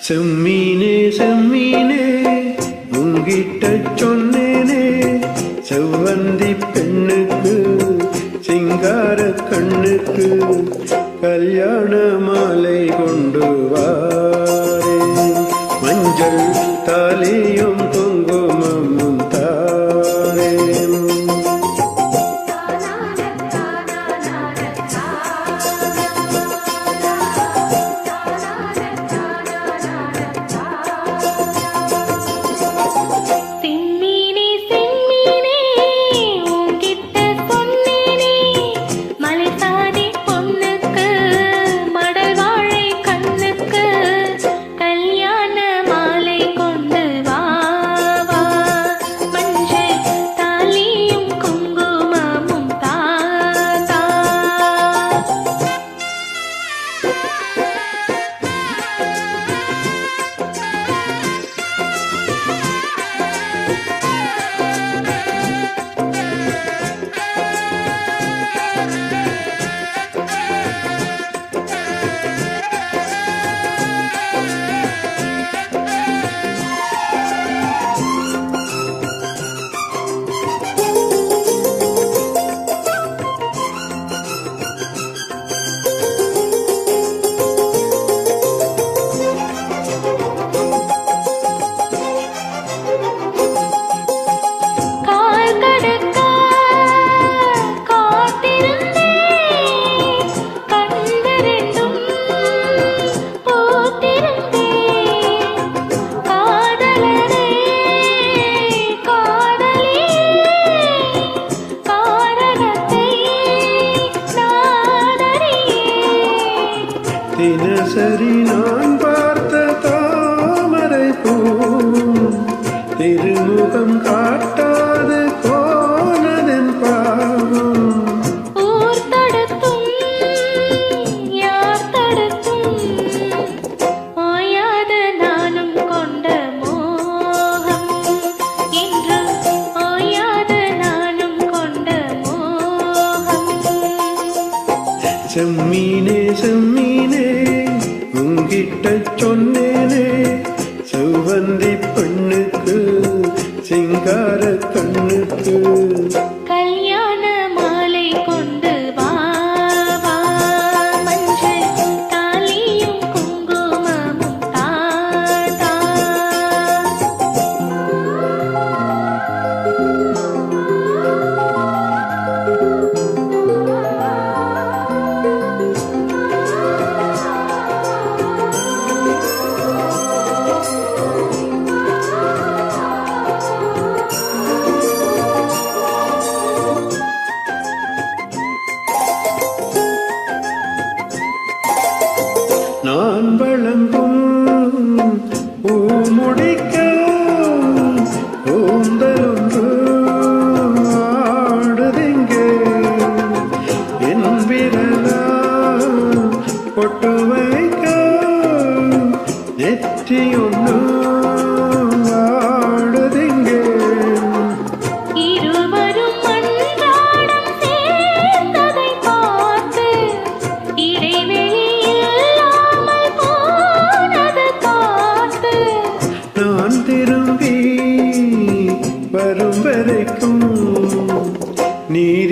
செம்மீனே செம்மீனே உங்கிட்ட சொன்னேனே, செவ்வந்தி பெண்ணுக்கு சிங்கார கண்ணுக்கு கல்யாண மாலை கொண்டு வாரே, மஞ்சள் தாலியும் குங்குமமும் தாரே. தினசரி நான் பார்த்த தாமரை பூ திருமுகம் காட்டாது போனதன் பாவம். ஊர் தடுத்தும் யார் தடுத்தும் ஓயாத நானும் கொண்ட மோகம், இன்று ஓயாத நானும் கொண்ட மோகம். செம்மீனே செம்மீனே உங்கிட்ட சொன்னேனே, செவ்வந்தி பெண்ணுக்கு சிங்கார கண்ணுக்கு கல்யாண மாலை கொண்டு வா வா, மஞ்சள் தாலியும் குங்குமமும் தா தா. நான் வழங்கும் பூமுடிக்க கூந்தலொன்று ஆடுதிங்கே, என் விரலா பொட்டு வைக்க நெற்றி ஒன்று ஆடுதிங்கே. இருவரும் அன்றாடம் சேர்ந்ததை பார்த்து இடைவெளி இல்லாமல் போனது காத்து. நான் திரும்பி வரும் வரைக்கும் நீர்